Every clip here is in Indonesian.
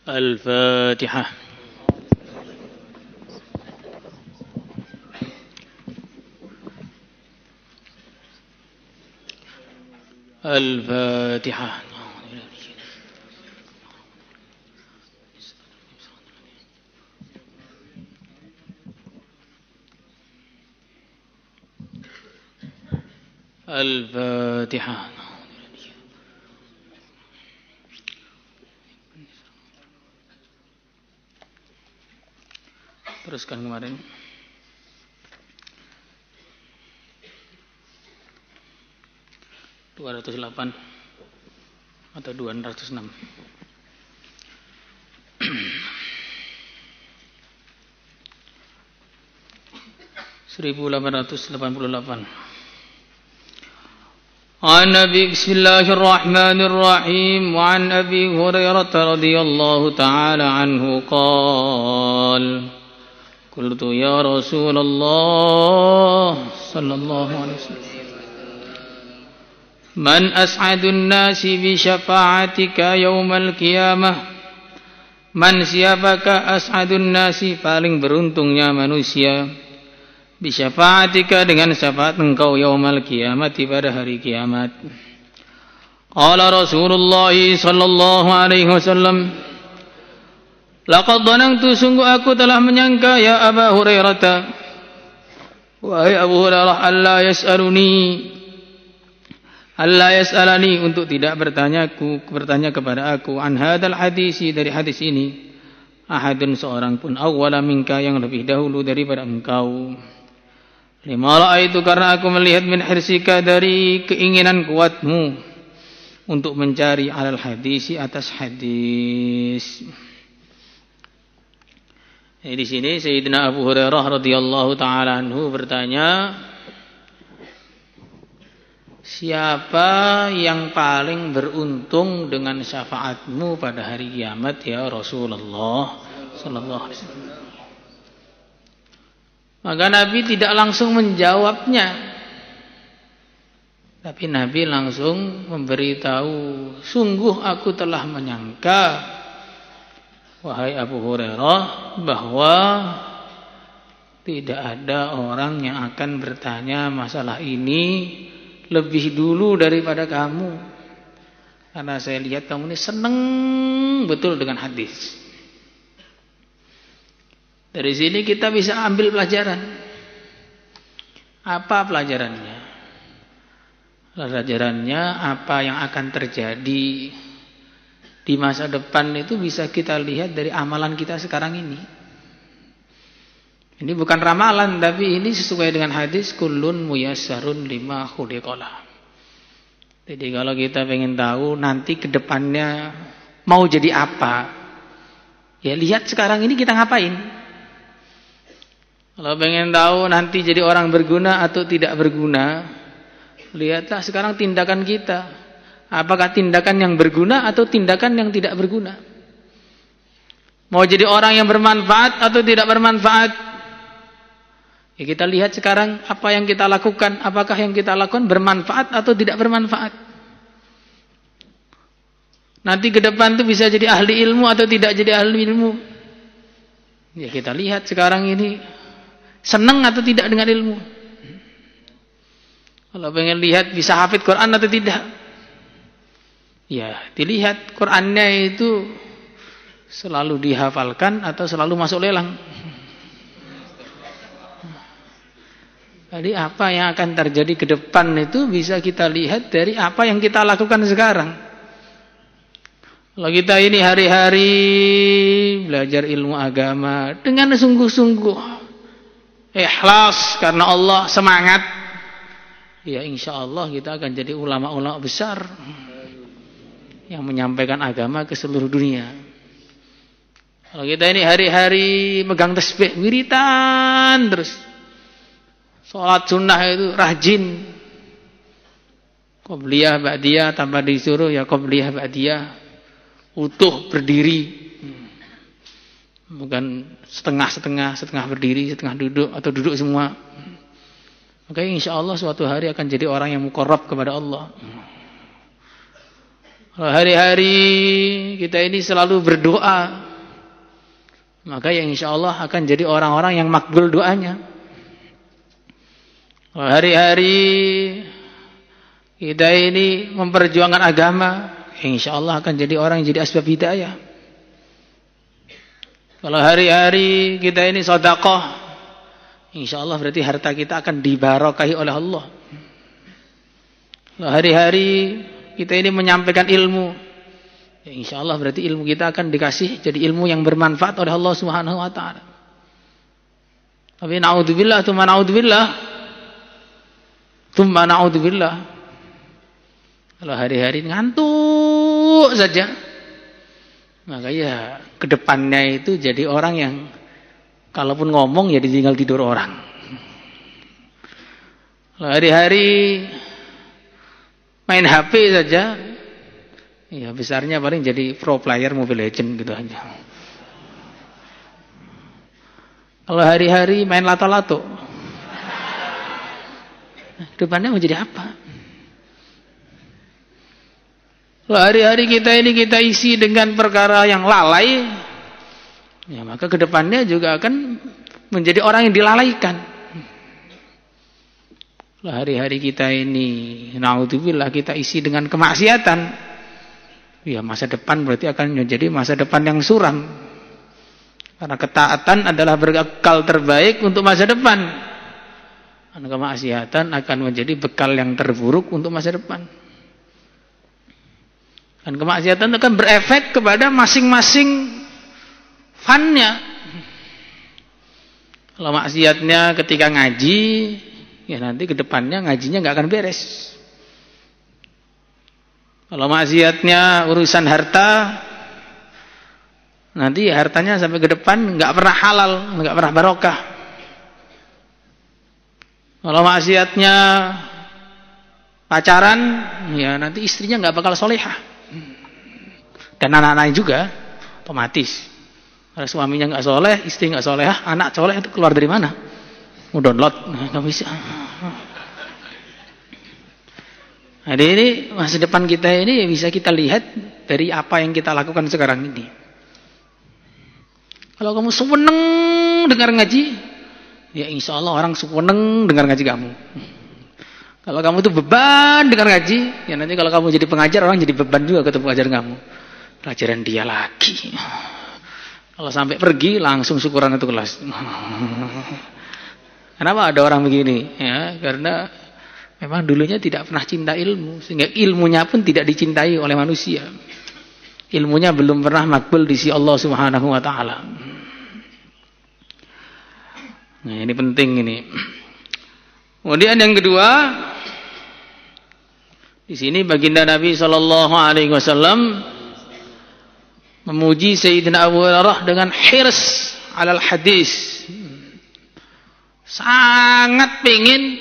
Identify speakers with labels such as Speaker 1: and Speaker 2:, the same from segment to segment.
Speaker 1: الفاتحة. الفاتحة. الفاتحة. Teruskan kemarin. (208) atau 206. (1888). An Nabi Bismillahirrahmanirrahim wa an Abi Hurairah radhiyallahu ta'ala anhu qala qultu ya Rasulullah sallallahu alaihi wasallam man as'adun nasi bi syafa'atika yaumal qiyamah. Man, siapakah as'adun nasi, paling beruntungnya manusia, bi syafa'atika, dengan syafaat engkau, yaumal qiyamati, pada hari kiamat. Qala Rasulullah sallallahu alaihi wasallam laqad dhanantu, sungguh aku telah menyangka, ya Aba Hurairah, wahai Abu Hurairah, Allah yas'alani, untuk tidak bertanya kepada aku, an hadal hadisi, dari hadis ini, ahadun, seorang pun, awwala minka, yang lebih dahulu daripada engkau. Lima ra'aitu, karena aku melihat, min hirsika, dari keinginan kuatmu untuk mencari alal hadisi, atas hadis. Di sini Sayyidina Abu Hurairah radhiyallahu taala anhu bertanya, siapa yang paling beruntung dengan syafaatmu pada hari kiamat ya Rasulullah sallallahu alaihi wasallam. Maka Nabi tidak langsung menjawabnya, tapi Nabi langsung memberitahu, sungguh aku telah menyangka, wahai Abu Hurairah, bahwa tidak ada orang yang akan bertanya masalah ini lebih dulu daripada kamu. Karena saya lihat kamu ini senang betul dengan hadis. Dari sini kita bisa ambil pelajaran. Apa pelajarannya? Pelajarannya, apa yang akan terjadi di masa depan itu bisa kita lihat dari amalan kita sekarang ini. Ini bukan ramalan, tapi ini sesuai dengan hadis, kullun muyassarun lima khuliqalah. Jadi kalau kita pengen tahu nanti ke depannya mau jadi apa, ya lihat sekarang ini kita ngapain. Kalau pengen tahu nanti jadi orang berguna atau tidak berguna, lihatlah sekarang tindakan kita. Apakah tindakan yang berguna atau tindakan yang tidak berguna? Mau jadi orang yang bermanfaat atau tidak bermanfaat? Ya, kita lihat sekarang apa yang kita lakukan. Apakah yang kita lakukan bermanfaat atau tidak bermanfaat? Nanti ke depan itu bisa jadi ahli ilmu atau tidak jadi ahli ilmu. Ya, kita lihat sekarang ini senang atau tidak dengan ilmu. Kalau pengen lihat bisa hafid Quran atau tidak, ya dilihat Qurannya itu selalu dihafalkan atau selalu masuk lelang. Jadi apa yang akan terjadi ke depan itu bisa kita lihat dari apa yang kita lakukan sekarang. Kalau kita ini hari-hari belajar ilmu agama dengan sungguh-sungguh, ikhlas karena Allah, semangat, ya insya Allah kita akan jadi ulama-ulama besar yang menyampaikan agama ke seluruh dunia. Kalau kita ini hari-hari megang tasbih, wiritan terus, sholat sunnah itu rajin, qobliyah ba'diyah, tanpa disuruh ya qobliyah ba'diyah, utuh berdiri, bukan setengah berdiri, setengah duduk atau duduk semua. Maka insya Allah suatu hari akan jadi orang yang muqarrab kepada Allah. Kalau hari-hari kita ini selalu berdoa, maka yang insya Allah akan jadi orang-orang yang makbul doanya. Kalau hari-hari kita ini memperjuangkan agama, insya Allah akan jadi orang yang jadi asbab hidayah. Kalau hari-hari kita ini sedekah, insya Allah berarti harta kita akan dibarakahi oleh Allah. Kalau hari-hari kita ini menyampaikan ilmu, ya insya Allah berarti ilmu kita akan dikasih jadi ilmu yang bermanfaat oleh Allah Subhanahu wa taala. Tapi naudzubillah, tsumma naudzubillah, tsumma naudzubillah. Kalau hari-hari ngantuk saja, maka ya kedepannya itu jadi orang yang kalaupun ngomong ya ditinggal tidur orang. Kalau hari-hari main HP saja, ya besarnya paling jadi pro player Mobile Legends gitu aja. Kalau hari-hari main lato-lato, depannya mau jadi apa? Kalau hari-hari kita ini kita isi dengan perkara yang lalai, ya maka kedepannya juga akan menjadi orang yang dilalaikan. Hari-hari kita ini, naudzubillah, kita isi dengan kemaksiatan, ya masa depan berarti akan menjadi masa depan yang suram. Karena ketaatan adalah bekal terbaik untuk masa depan. Karena kemaksiatan akan menjadi bekal yang terburuk untuk masa depan. Dan kemaksiatan akan berefek kepada masing-masing fannya. Kalau maksiatnya ketika ngaji, ya nanti ke depannya ngajinya nggak akan beres. Kalau maksiatnya urusan harta, nanti hartanya sampai ke depan nggak pernah halal, nggak pernah barokah. Kalau maksiatnya pacaran, ya nanti istrinya nggak bakal solehah. Dan anak-anaknya juga otomatis. Kalau suaminya nggak soleh, istri nggak solehah, anak soleh itu keluar dari mana? Mau download, nggak bisa. Jadi ini masa depan kita ini bisa kita lihat dari apa yang kita lakukan sekarang ini. Kalau kamu seneng dengar ngaji, ya insya Allah orang seneng dengar ngaji kamu. Kalau kamu itu beban dengar ngaji, ya nanti kalau kamu jadi pengajar, orang jadi beban juga ketemu pengajaran kamu. Pelajaran dia lagi. Kalau sampai pergi langsung syukuran itu kelas. Kenapa ada orang begini? Ya, karena memang dulunya tidak pernah cinta ilmu, sehingga ilmunya pun tidak dicintai oleh manusia. Ilmunya belum pernah makbul di sisi Allah Subhanahu wa taala. Nah, ini penting ini. Kemudian yang kedua, di sini baginda Nabi sallallahu alaihi wasallam memuji Sayyidina Abu Hurairah dengan hirs alal hadis. Sangat pengen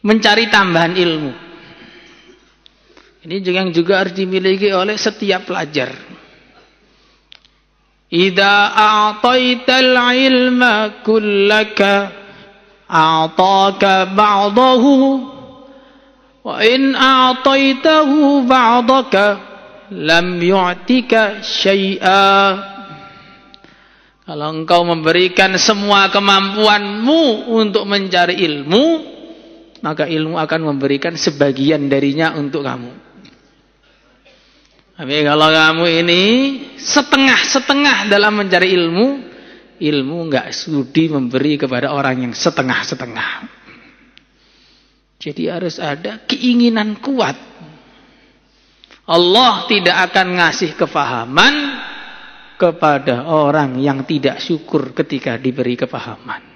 Speaker 1: mencari tambahan ilmu. Ini yang juga harus dimiliki oleh setiap pelajar. Idza a'taital ilma kullaka a'taka ba'dahu wa in a'taitahu ba'daka lam yu'tika syai'a. Kalau engkau memberikan semua kemampuanmu untuk mencari ilmu, maka ilmu akan memberikan sebagian darinya untuk kamu. Tapi kalau kamu ini setengah-setengah dalam mencari ilmu, ilmu enggak sudi memberi kepada orang yang setengah-setengah. Jadi harus ada keinginan kuat. Allah tidak akan ngasih kefahaman kepada orang yang tidak syukur ketika diberi kefahaman.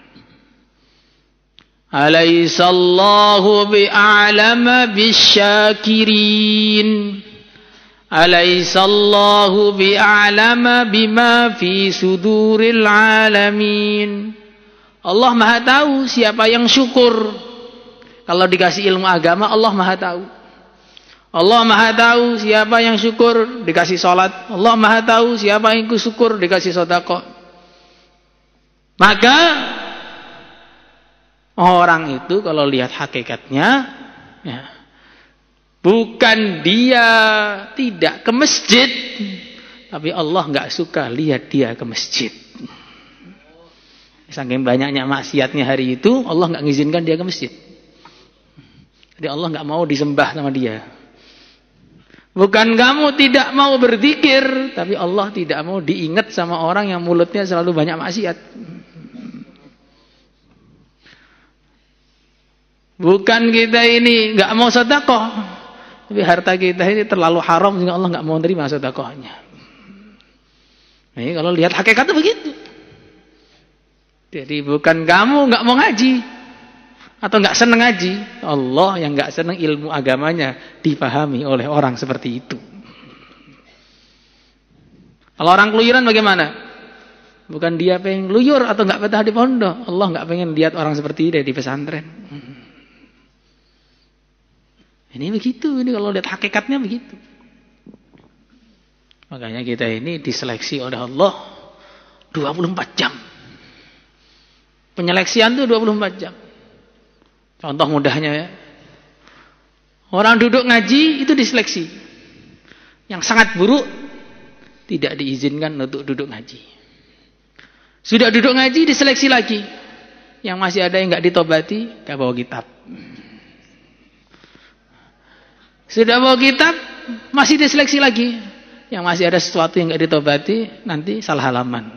Speaker 1: Alaihissallahu bi'alama bisyakirin. Alaihissallahu bi'alama bima fi suduril alamin. Allah Maha tahu siapa yang syukur. Kalau dikasih ilmu agama, Allah Maha tahu. Allah Maha tahu siapa yang syukur dikasih sholat. Allah Maha tahu siapa yang syukur dikasih sedekah. Maka orang itu kalau lihat hakikatnya, ya, Bukan dia tidak ke masjid, tapi Allah nggak suka lihat dia ke masjid. Saking banyaknya maksiatnya hari itu, Allah nggak mengizinkan dia ke masjid. Jadi Allah nggak mau disembah sama dia. Bukan kamu tidak mau berzikir, tapi Allah tidak mau diingat sama orang yang mulutnya selalu banyak maksiat. Bukan kita ini nggak mau sedekah, tapi harta kita ini terlalu haram sehingga Allah nggak mau menerima sedekahnya. Ini kalau lihat hakikatnya begitu. Jadi bukan kamu nggak mau ngaji atau nggak seneng ngaji, Allah yang nggak seneng ilmu agamanya dipahami oleh orang seperti itu. Kalau orang keluyuran bagaimana? Bukan dia pengen luyur atau nggak betah di pondok, Allah nggak pengen lihat orang seperti ini di pesantren. Ini begitu, ini kalau lihat hakikatnya begitu. Makanya kita ini diseleksi oleh Allah 24 jam. Penyeleksian itu 24 jam. Contoh mudahnya ya. Orang duduk ngaji itu diseleksi. Yang sangat buruk tidak diizinkan untuk duduk ngaji. Sudah duduk ngaji diseleksi lagi. Yang masih ada yang enggak ditobati, enggak bawa kitab. Sudah bawa kitab, masih diseleksi lagi. Yang masih ada sesuatu yang enggak ditobati, nanti salah halaman.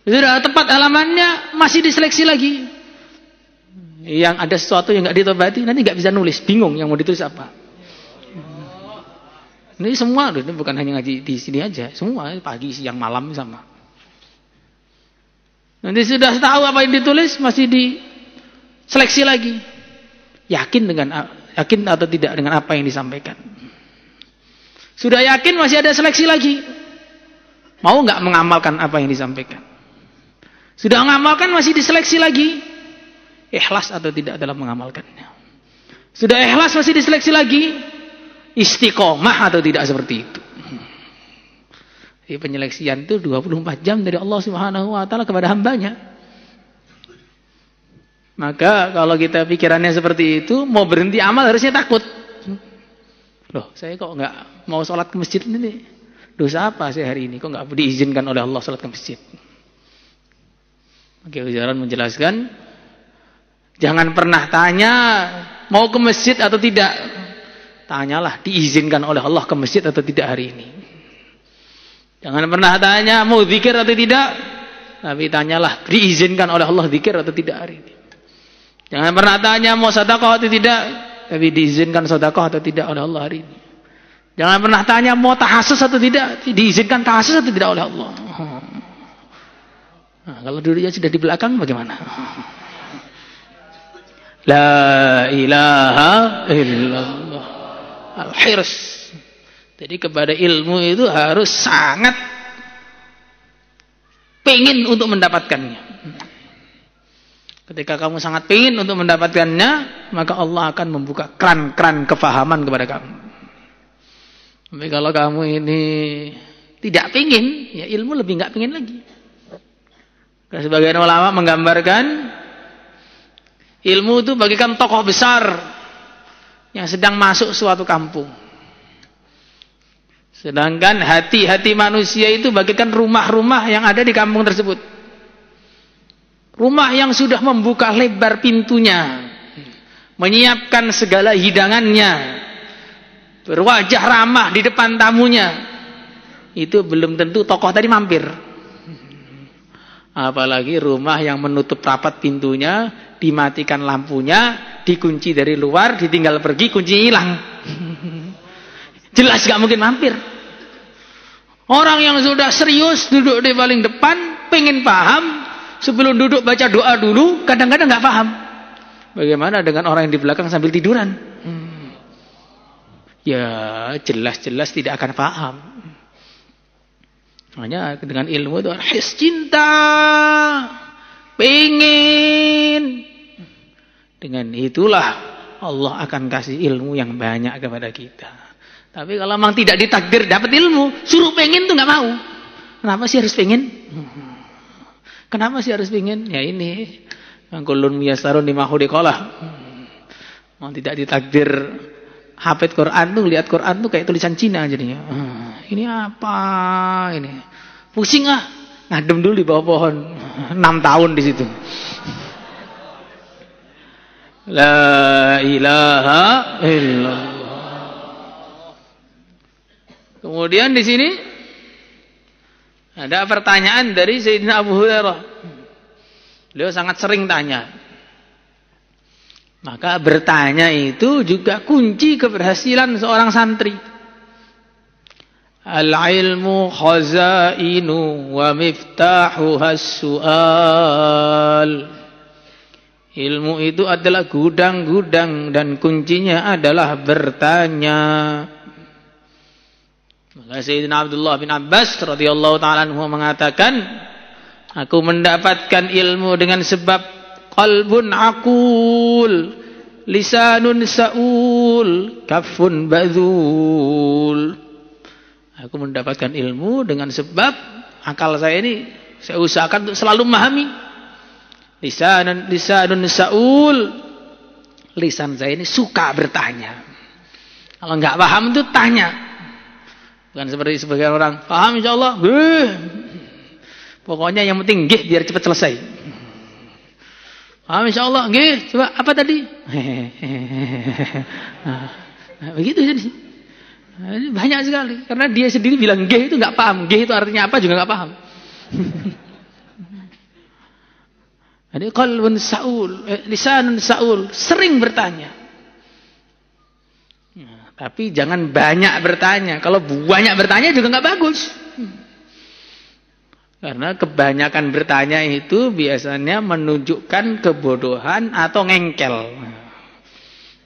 Speaker 1: Sudah tepat halamannya, masih diseleksi lagi. Yang ada sesuatu yang enggak ditobati, nanti enggak bisa nulis, bingung yang mau ditulis apa. Ini semua, ini bukan hanya ngaji di sini aja, semua pagi, siang, malam sama. Nanti sudah tahu apa yang ditulis, masih diseleksi lagi. Yakin atau tidak dengan apa yang disampaikan. Sudah yakin, masih ada seleksi lagi. Mau enggak mengamalkan apa yang disampaikan? Sudah mengamalkan, masih diseleksi lagi. Ikhlas atau tidak dalam mengamalkannya. Sudah ikhlas, masih diseleksi lagi. Istiqomah atau tidak seperti itu. Jadi penyeleksian itu 24 jam dari Allah Subhanahu wa taala kepada hambanya. Maka kalau kita pikirannya seperti itu, mau berhenti amal harusnya takut. Loh, saya kok enggak mau sholat ke masjid ini? Dosa apa saya hari ini? Kok enggak diizinkan oleh Allah sholat ke masjid? Oke, ujaran menjelaskan, jangan pernah tanya mau ke masjid atau tidak. Tanyalah diizinkan oleh Allah ke masjid atau tidak hari ini. Jangan pernah tanya mau zikir atau tidak, tapi tanyalah diizinkan oleh Allah zikir atau tidak hari ini. Jangan pernah tanya mau sedekah atau tidak, tapi diizinkan sedekah atau tidak oleh Allah hari ini. Jangan pernah tanya mau tahassus atau tidak, diizinkan tahassus atau tidak oleh Allah. Nah, kalau dulunya sudah di belakang bagaimana? La ilaha illallah. Al-hirs. Jadi kepada ilmu itu harus sangat pengen untuk mendapatkannya. Ketika kamu sangat pengen untuk mendapatkannya, maka Allah akan membuka keran-keran kefahaman kepada kamu. Tapi kalau kamu ini tidak pengen, ya ilmu lebih nggak pengen lagi. Sebagian ulama menggambarkan ilmu itu bagikan tokoh besar yang sedang masuk suatu kampung. Sedangkan hati-hati manusia itu bagikan rumah-rumah yang ada di kampung tersebut. Rumah yang sudah membuka lebar pintunya, menyiapkan segala hidangannya, berwajah ramah di depan tamunya, itu belum tentu tokoh tadi mampir. Apalagi rumah yang menutup rapat pintunya, dimatikan lampunya, dikunci dari luar, ditinggal pergi, kuncinya hilang. Jelas gak mungkin mampir. Orang yang sudah serius duduk di paling depan, pengen paham, sebelum duduk baca doa dulu, kadang-kadang gak paham. Bagaimana dengan orang yang di belakang sambil tiduran? Ya jelas-jelas tidak akan paham. Hanya dengan ilmu itu his cinta, pengen. Dengan itulah Allah akan kasih ilmu yang banyak kepada kita. Tapi kalau memang tidak ditakdir dapat ilmu, suruh pengen tuh nggak mau. Kenapa sih harus pengen? Kenapa sih harus pengen? Ya ini, kullun muyassarun lima khuliqalah. Mau tidak ditakdir hafid Quran tuh, lihat Quran tuh kayak tulisan Cina jadinya. Ini apa ini? Pusing ah. Ngadem dulu di bawah pohon. 6 tahun di situ. La ilaha illallah. Kemudian di sini ada pertanyaan dari Sayyidina Abu Hurairah. Beliau sangat sering tanya. Maka bertanya itu juga kunci keberhasilan seorang santri. Al-ilmu khazainu wa miftahuha as-su'al. Ilmu itu adalah gudang-gudang dan kuncinya adalah bertanya. Maka Sayyidina Abdullah bin Abbas radhiyallahu ta'ala anhu mengatakan, aku mendapatkan ilmu dengan sebab qalbun aqul, lisanun sa'ul, kafun badhul. Aku mendapatkan ilmu dengan sebab akal saya ini saya usahakan untuk selalu memahami. Lisanun sa'ul, lisan saya ini suka bertanya. Kalau enggak paham itu tanya. Bukan seperti sebagian orang, paham insyaallah. Pokoknya yang penting nggih biar cepat selesai. Paham insyaallah, nggih. Coba apa tadi? Nah, begitu jadi. Banyak sekali karena dia sendiri bilang nggih itu enggak paham. Nggih itu artinya apa juga enggak paham. Jadi qalbun sa'ul, lisanun sa'ul, sering bertanya. Nah, tapi jangan banyak bertanya. Kalau banyak bertanya juga enggak bagus. Karena kebanyakan bertanya itu biasanya menunjukkan kebodohan atau ngengkel.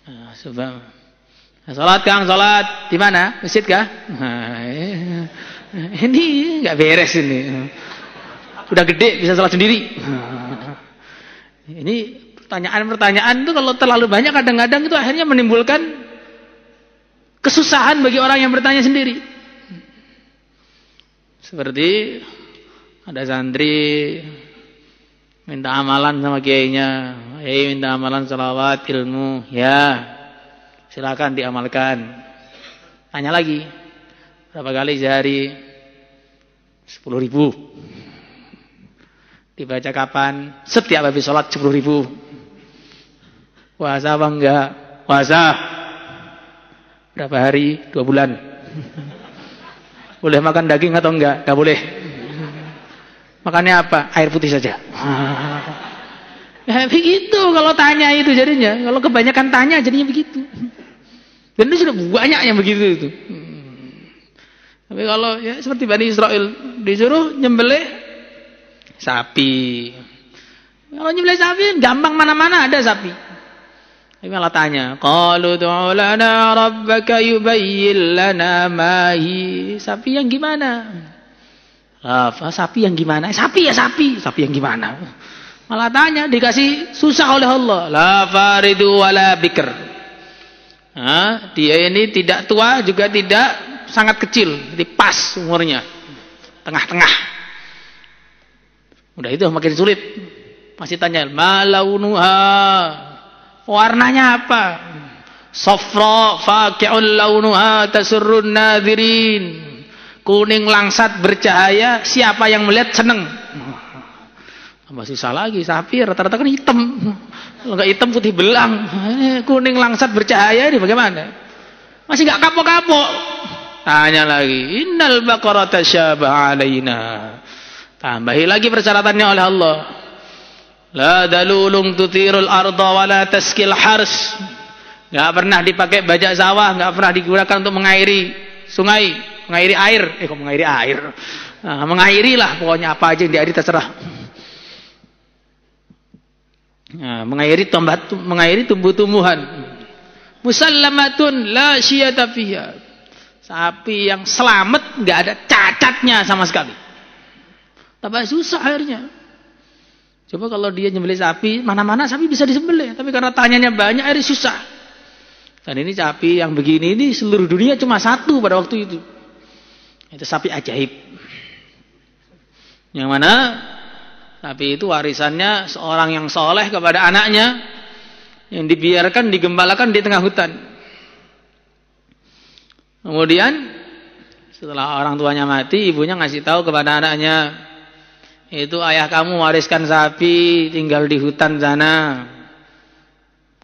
Speaker 1: Nah, sebab salat Kang, salat di mana? Masjid kah? Nah, ini enggak beres ini. Udah gede bisa salat sendiri. Ini pertanyaan-pertanyaan itu kalau terlalu banyak kadang-kadang itu akhirnya menimbulkan kesusahan bagi orang yang bertanya sendiri. Seperti ada santri minta amalan sama kiainya, minta amalan selawat ilmu, ya silakan diamalkan. Tanya lagi, berapa kali sehari? 10.000. Dibaca kapan? Setiap habis sholat 10.000. Puasa apa enggak? Puasa. Berapa hari? 2 bulan. Boleh makan daging atau enggak? Enggak boleh. Makannya apa? Air putih saja. Ya begitu kalau tanya itu jadinya. Kalau kebanyakan tanya jadinya begitu. Dan itu sudah banyak yang begitu itu. Tapi kalau ya seperti Bani Israel disuruh nyembelih sapi. Kalau nyembelih sapi gampang, mana-mana ada sapi. Tapi malah tanya, qalu du'u lana rabbaka yubayyin lana ma hi. Sapi yang gimana? Sapi yang gimana? Sapi ya sapi. Sapi yang gimana? Malah tanya, dikasih susah oleh Allah. La faridu wala bikr. Dia ini tidak tua juga tidak sangat kecil, jadi pas umurnya, tengah-tengah. Udah itu makin sulit. Masih tanya, malaunuha, warnanya apa? Safra faqi'ul launuha tasurrun nadhirin. Kuning langsat bercahaya, siapa yang melihat seneng. Masih salah lagi, sapi rata-rata kan hitam. Kalau enggak hitam putih belang. Kuning langsat bercahaya ini bagaimana? Masih enggak kapok-kapok. Tanya lagi, innal baqara tasyaba alaina. Tambahi lagi persyaratannya oleh Allah. La dalulung tutirul arda wa la taskil hars. Enggak pernah dipakai bajak sawah, enggak pernah digunakan untuk mengairi sungai, mengairi air. Kok mengairi air? Nah, mengairilah pokoknya apa aja yang diairi terserah. Nah, mengairi tumbuh-tumbuhan. Musallamatun la syiyata fiha. Sapi yang selamat, enggak ada cacatnya sama sekali. Tambah susah akhirnya. Coba kalau dia nyembelih sapi, mana-mana sapi bisa disembelih, tapi karena tanyanya banyak akhirnya susah. Dan ini sapi yang begini ini seluruh dunia cuma satu pada waktu itu. Itu sapi ajaib. Yang mana sapi itu warisannya seorang yang soleh kepada anaknya. yang dibiarkan, digembalakan di tengah hutan. Kemudian setelah orang tuanya mati, ibunya ngasih tahu kepada anaknya, itu ayah kamu wariskan sapi tinggal di hutan sana.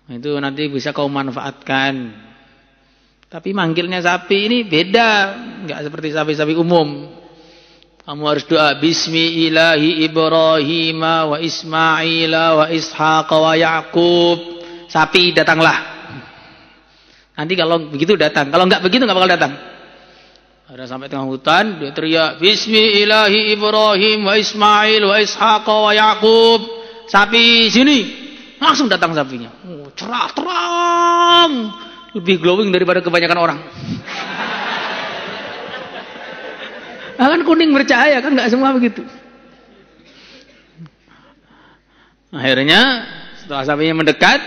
Speaker 1: Itu nanti bisa kau manfaatkan. Tapi manggilnya sapi ini beda, enggak seperti sapi-sapi umum. Kamu harus doa bismi ilahi Ibrahim wa Ismail wa Ishaq wa Yaqub. Sapi datanglah. Nanti kalau begitu datang. Kalau enggak begitu enggak bakal datang. Ada sampai tengah hutan, dia teriak bismi ilahi Ibrahim wa Ismail wa Ishaq wa Yaqub. Sapi sini. Langsung datang sapinya. Oh, cerah terang. Lebih glowing daripada kebanyakan orang. Kan kuning bercahaya, kan enggak semua begitu. Akhirnya setelah sapinya mendekat,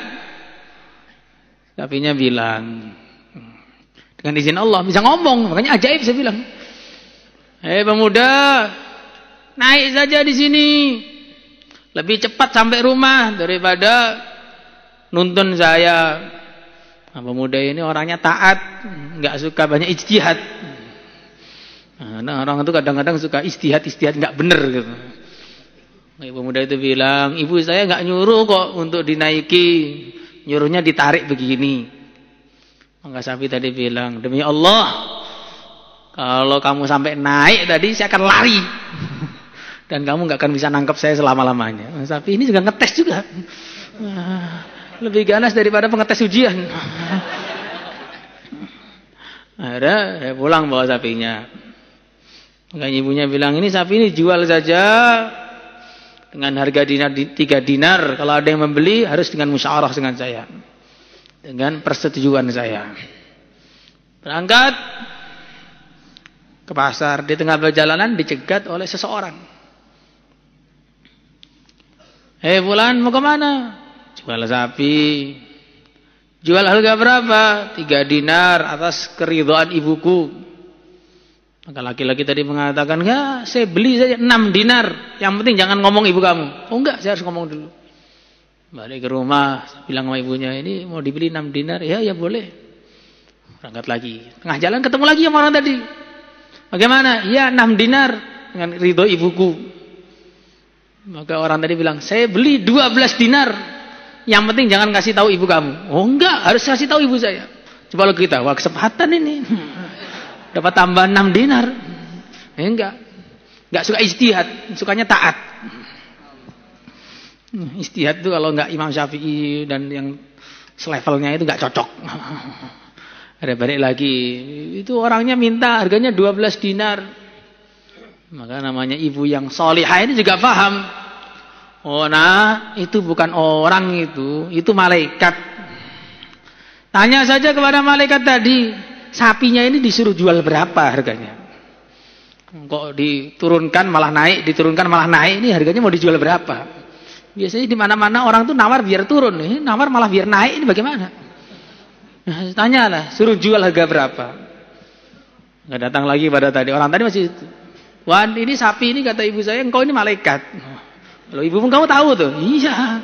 Speaker 1: sapinya bilang, dengan izin Allah bisa ngomong, makanya ajaib saya bilang. Pemuda, naik saja di sini. Lebih cepat sampai rumah daripada nuntun saya. Nah, pemuda ini orangnya taat, enggak suka banyak ijtihad. Nah, orang itu kadang-kadang suka istihad enggak benar gitu. Pemuda itu bilang, ibu saya enggak nyuruh kok untuk dinaiki, nyuruhnya ditarik begini. Maka sapi tadi bilang, demi Allah, kalau kamu sampai naik tadi saya akan lari, dan kamu enggak akan bisa nangkep saya selama-lamanya. Sapi ini juga ngetes juga, lebih ganas daripada pengetes ujian. Akhirnya saya pulang bawa sapinya. Makanya ibunya bilang, ini sapi ini jual saja dengan harga 3 dinar. Kalau ada yang membeli harus dengan musyawarah dengan saya, dengan persetujuan saya. Berangkat ke pasar, di tengah perjalanan dicegat oleh seseorang. Fulan mau kemana? Jual sapi. Jual harga berapa? 3 dinar atas keridhaan ibuku. Maka laki-laki tadi mengatakan, enggak, saya beli saja 6 dinar. Yang penting jangan ngomong ibu kamu. Oh enggak, saya harus ngomong dulu. Balik ke rumah, bilang sama ibunya, ini mau dibeli 6 dinar. Ya boleh. Berangkat lagi. Tengah jalan ketemu lagi sama orang tadi. Bagaimana? Ya 6 dinar dengan ridho ibuku. Maka orang tadi bilang, saya beli 12 dinar. Yang penting jangan kasih tahu ibu kamu. Oh enggak, harus kasih tahu ibu saya. Coba lo kita, wah kesempatan ini. Dapat tambah 6 dinar. Enggak suka ijtihad, sukanya taat. Ijtihad itu kalau enggak Imam Syafi'i dan yang selevelnya itu enggak cocok. Ada balik lagi. Itu orangnya minta harganya 12 dinar. Maka namanya ibu yang solihah ini juga paham. Oh nah, itu bukan orang itu malaikat. Tanya saja kepada malaikat tadi. Sapinya ini disuruh jual berapa harganya? Kok diturunkan malah naik, diturunkan malah naik, ini harganya mau dijual berapa? Biasanya di mana-mana orang tuh nawar biar turun, ini nawar malah biar naik, ini bagaimana? Nah, tanyalah, suruh jual harga berapa? Enggak datang lagi pada tadi, orang tadi masih, Wan, ini sapi ini kata ibu saya, engkau ini malaikat. Kalau ibu pun kamu tahu tuh, iya.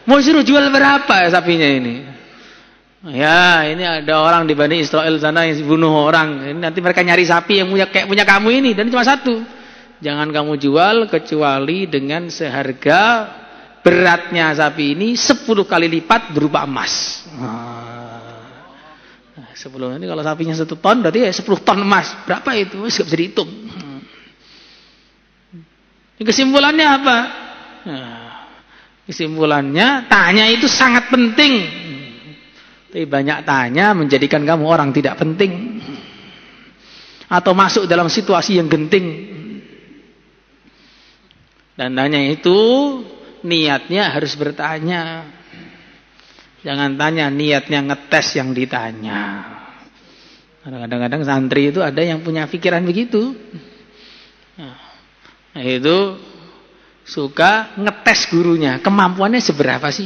Speaker 1: Mau suruh jual berapa sapinya ini? Ya, ini ada orang di Bani Israel sana yang bunuh orang. Ini nanti mereka nyari sapi yang kayak punya kamu ini, dan cuma satu. Jangan kamu jual kecuali dengan seharga beratnya sapi ini 10 kali lipat berupa emas. Nah, 10 ini kalau sapinya 1 ton berarti ya 10 ton emas. Berapa itu? Enggak bisa dihitung. Kesimpulannya apa? Nah, kesimpulannya tanya itu sangat penting. Tapi banyak tanya menjadikan kamu orang tidak penting. Atau masuk dalam situasi yang genting. Dan tanya itu niatnya harus bertanya. Jangan tanya niatnya ngetes yang ditanya. Kadang-kadang santri itu ada yang punya pikiran begitu. Nah, itu suka ngetes gurunya. Kemampuannya seberapa sih?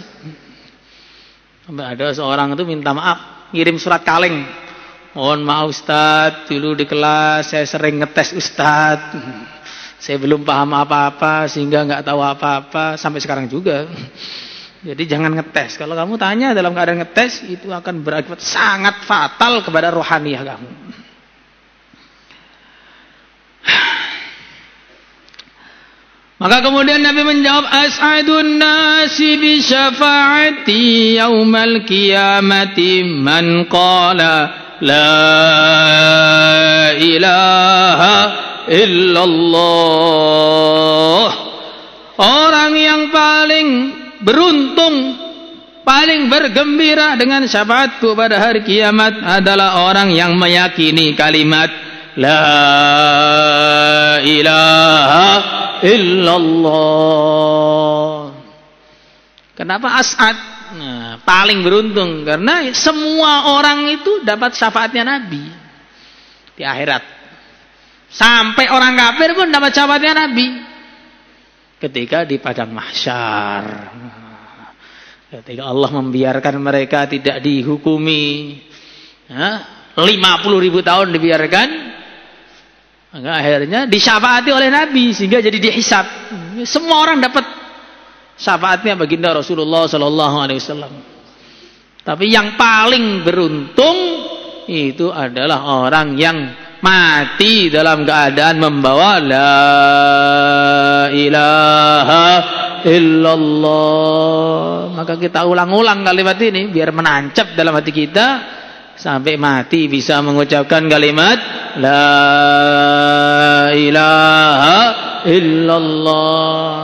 Speaker 1: Ada seorang itu minta maaf, ngirim surat kaleng. Mohon maaf Ustadz, dulu di kelas saya sering ngetes Ustadz. Saya belum paham apa-apa sehingga nggak tahu apa-apa sampai sekarang juga. Jadi jangan ngetes. Kalau kamu tanya dalam keadaan ngetes, itu akan berakibat sangat fatal kepada rohaniyah kamu. Maka kemudian Nabi menjawab, as'adun nasi bi syafaati yaumal qiyamati man qala la ilaha illallah. Orang yang paling beruntung, paling bergembira dengan syafaatku pada hari kiamat adalah orang yang meyakini kalimat la ilaha illallah. Kenapa as'ad? Nah, paling beruntung karena semua orang itu dapat syafaatnya Nabi di akhirat. Sampai orang kafir pun dapat syafaatnya Nabi ketika di padang mahsyar. Ketika Allah membiarkan mereka tidak dihukumi, 50.000 tahun dibiarkan, maka akhirnya disyafaati oleh Nabi sehingga jadi dihisab. Semua orang dapat syafaatnya baginda Rasulullah sallallahu alaihi wasallam. Tapi yang paling beruntung itu adalah orang yang mati dalam keadaan membawa la ilaha illallah. Maka kita ulang-ulang kalimat ini biar menancap dalam hati kita sampai mati bisa mengucapkan kalimat la ilaha illallah.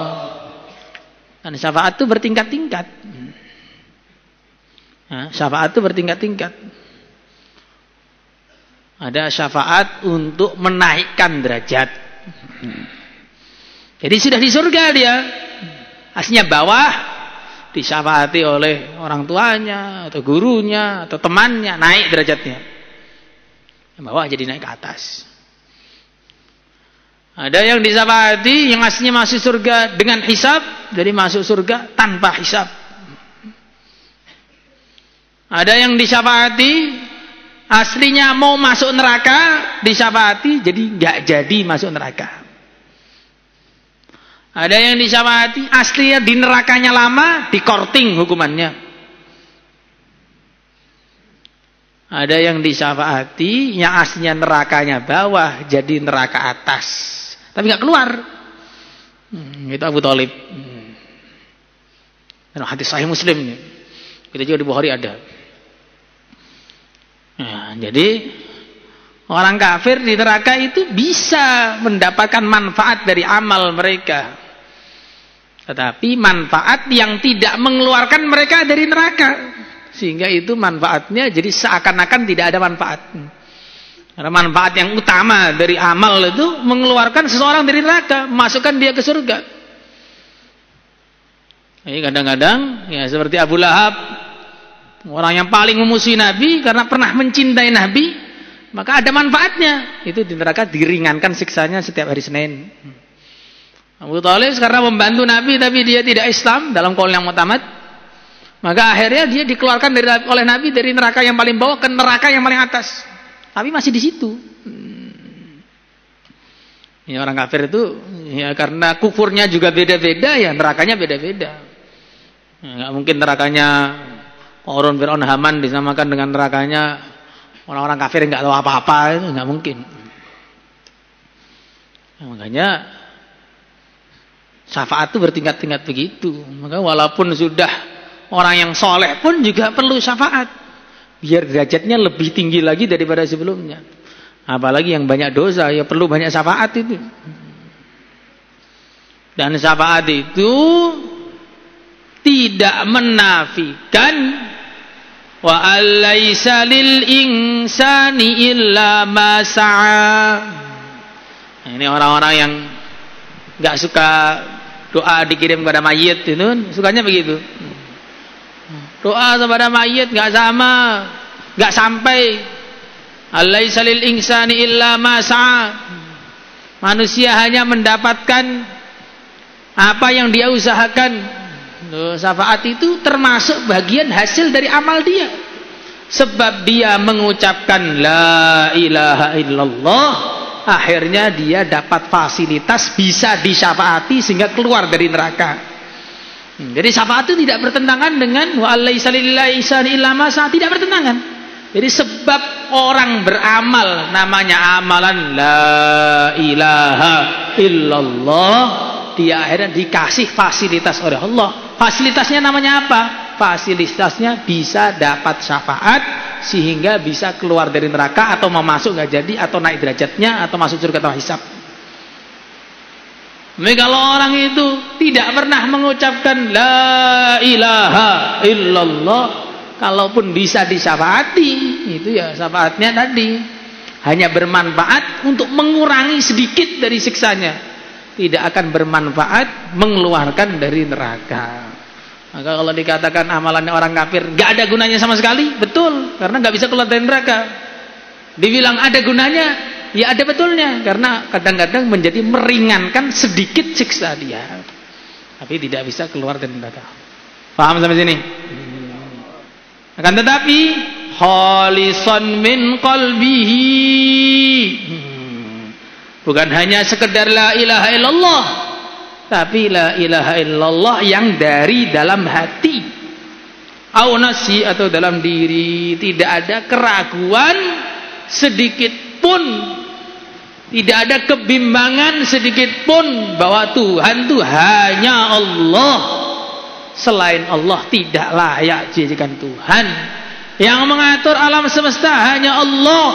Speaker 1: Dan syafaat itu bertingkat-tingkat. Syafaat itu bertingkat-tingkat. Ada syafaat untuk menaikkan derajat. Jadi sudah di surga dia, aslinya bawah, disyafaati oleh orang tuanya atau gurunya atau temannya, naik derajatnya. Yang bawah jadi naik ke atas. Ada yang disyafaati yang aslinya masuk surga dengan hisab, jadi masuk surga tanpa hisab. Ada yang disyafaati aslinya mau masuk neraka, disyafaati jadi nggak jadi masuk neraka. Ada yang disyafaati aslinya di nerakanya lama, dikorting hukumannya. Ada yang disyafaati yang aslinya nerakanya bawah jadi neraka atas, tapi nggak keluar. Itu Abu Thalib. Hadis Sahih Muslim ini. Kita juga di Bukhari ada. Nah, jadi orang kafir di neraka itu bisa mendapatkan manfaat dari amal mereka, tetapi manfaat yang tidak mengeluarkan mereka dari neraka, sehingga itu manfaatnya jadi seakan-akan tidak ada manfaat. Karena manfaat yang utama dari amal itu mengeluarkan seseorang dari neraka, memasukkan dia ke surga. Ini kadang-kadang ya seperti Abu Lahab, orang yang paling memusuhi Nabi karena pernah mencintai Nabi, maka ada manfaatnya. Itu di neraka diringankan siksanya setiap hari Senin. Abu Thalib karena membantu Nabi tapi dia tidak Islam dalam qaul yang mutamad, maka akhirnya dia dikeluarkan oleh Nabi dari neraka yang paling bawah ke neraka yang paling atas. Tapi masih di situ. Ya, orang kafir itu ya karena kufurnya juga beda-beda, ya nerakanya beda-beda. Ya, nggak mungkin nerakanya Qarun, Fir'aun, Haman disamakan dengan nerakanya orang-orang kafir yang nggak tahu apa-apa, itu nggak mungkin. Nah, makanya syafaat itu bertingkat-tingkat begitu. Maka walaupun sudah orang yang soleh pun juga perlu syafaat, biar derajatnya lebih tinggi lagi daripada sebelumnya. Apalagi yang banyak dosa, ya perlu banyak syafaat itu. Dan syafaat itu tidak menafikan wa alaysa lil insani illa ma sa'a. Nah, ini orang-orang yang enggak suka doa dikirim kepada mayit itu, sukanya begitu. Doa kepada mayit enggak sama, enggak sampai. Alaysa lil insani illa ma sa'a. Manusia hanya mendapatkan apa yang dia usahakan. Syafaat itu termasuk bagian hasil dari amal dia. Sebab dia mengucapkan la ilaha illallah, akhirnya dia dapat fasilitas bisa disyafaati sehingga keluar dari neraka. Jadi syafaat itu tidak bertentangan dengan wa laisa lillahi ihsan illa ma sa, tidak bertentangan. Jadi sebab orang beramal namanya amalan la ilaha illallah, dia akhirnya dikasih fasilitas oleh Allah. Fasilitasnya namanya apa? Fasilitasnya bisa dapat syafaat sehingga bisa keluar dari neraka atau mau masuk nggak jadi, atau naik derajatnya, atau masuk surga tanpa hisab. Tapi kalau orang itu tidak pernah mengucapkan la ilaha illallah, kalaupun bisa disyafaati, itu ya syafaatnya tadi hanya bermanfaat untuk mengurangi sedikit dari siksanya, tidak akan bermanfaat mengeluarkan dari neraka. Maka kalau dikatakan amalannya orang kafir gak ada gunanya sama sekali, betul, karena gak bisa keluar dari neraka. Dibilang ada gunanya, ya ada betulnya, karena kadang-kadang menjadi meringankan sedikit siksa dia, tapi tidak bisa keluar dari neraka. Paham sampai sini? Akan tetapi khalisan min qalbihi, bukan hanya sekedar la ilaha illallah, tapi la ilaha illallah yang dari dalam hati, au nafsi, atau dalam diri, tidak ada keraguan sedikit pun, tidak ada kebimbangan sedikit pun bahwa Tuhan itu hanya Allah. Selain Allah tidak layak dijadikan Tuhan. Yang mengatur alam semesta hanya Allah.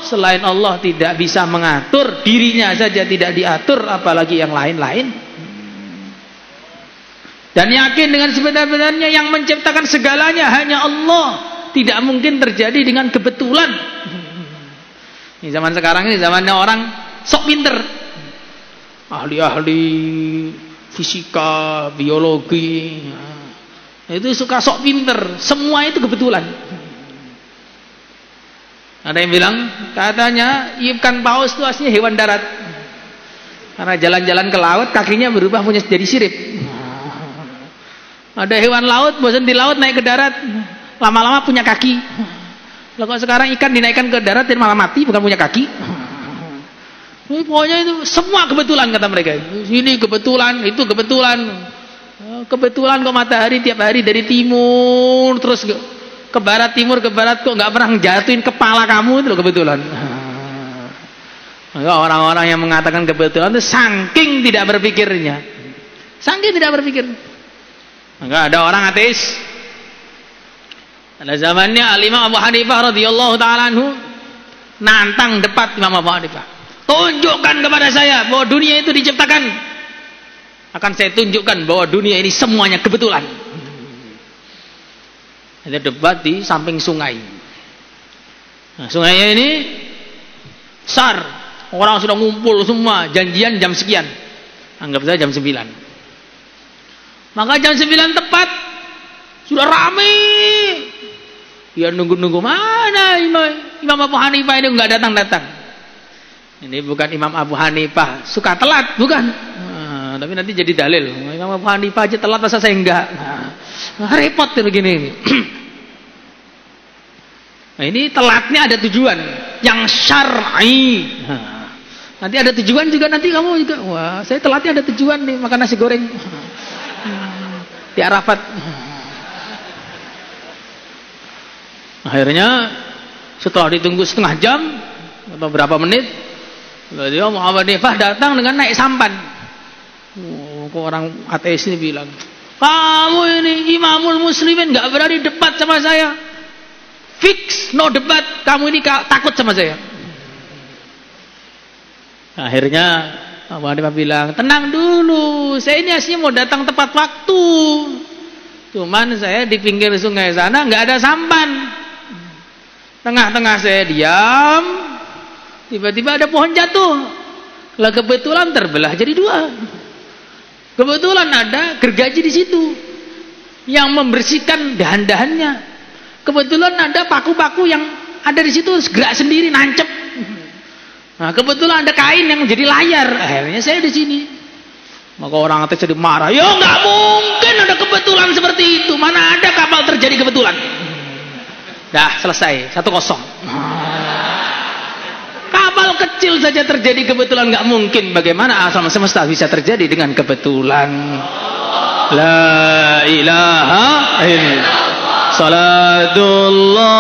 Speaker 1: Selain Allah tidak bisa mengatur, dirinya saja tidak diatur, apalagi yang lain-lain. Dan yakin dengan sebenar-benarnya yang menciptakan segalanya hanya Allah. Tidak mungkin terjadi dengan kebetulan. Ini zaman sekarang ini zamannya orang sok pinter, ahli-ahli fisika, biologi, itu suka sok pinter, semua itu kebetulan. Ada yang bilang katanya ikan paus itu aslinya hewan darat, karena jalan-jalan ke laut kakinya berubah punya jadi sirip. Ada hewan laut bosan di laut naik ke darat, lama-lama punya kaki. Kalau sekarang ikan dinaikkan ke darat dan malah mati, bukan punya kaki. Pokoknya itu semua kebetulan kata mereka. Ini kebetulan, itu kebetulan. Kebetulan kok matahari tiap hari dari timur terus ke barat, timur ke barat, kok nggak pernah jatuhin kepala kamu, itu loh kebetulan. Maka orang-orang yang mengatakan kebetulan itu saking tidak berpikirnya. Saking tidak berpikir. Maka ada orang ateis. Pada zamannya Al-Imam Abu Hanifah radhiyallahu taala anhu nantang debat Imam Abu Hanifah. Tunjukkan kepada saya bahwa dunia itu diciptakan. Akan saya tunjukkan bahwa dunia ini semuanya kebetulan. Ada debat di samping sungai. Nah, sungainya ini besar. Orang sudah ngumpul semua, janjian jam sekian. Anggap saja jam 9. Maka jam 9 tepat sudah ramai. Ya nunggu-nunggu mana Imam Abu Hanifah ini enggak datang-datang. Ini bukan Imam Abu Hanifah suka telat, bukan. Nah, tapi nanti jadi dalil. Imam Abu Hanifah aja telat, masa saya enggak? Nah, repot begini. Nah, ini telatnya ada tujuan yang syar'i. Nah, nanti ada tujuan juga, nanti kamu juga. Wah, saya telatnya ada tujuan nih, makan nasi goreng di Arafat. Akhirnya setelah ditunggu setengah jam atau berapa menit, dia Muhammad Hanifah datang dengan naik sampan. Kok orang ateis ini bilang, kamu ini imamul muslimin gak berani debat sama saya. Fix, no debat. Kamu ini takut sama saya. Akhirnya Muhammad Hanifah bilang, tenang dulu, saya ini aslinya mau datang tepat waktu. Cuman saya di pinggir sungai sana gak ada sampan. Tengah-tengah saya diam, tiba-tiba ada pohon jatuh. Lah kebetulan terbelah jadi 2. Kebetulan ada gergaji di situ yang membersihkan dahan-dahannya. Kebetulan ada paku-paku yang ada di situ gerak sendiri nancep. Nah, kebetulan ada kain yang menjadi layar. Akhirnya saya di sini. Maka orang ateis jadi marah. Ya nggak mungkin ada kebetulan seperti itu. Mana ada kapal terjadi kebetulan. Dah selesai 1-0. Kapal kecil saja terjadi kebetulan nggak mungkin. Bagaimana alam semesta bisa terjadi dengan kebetulan? La ilaha illallah. Salatullah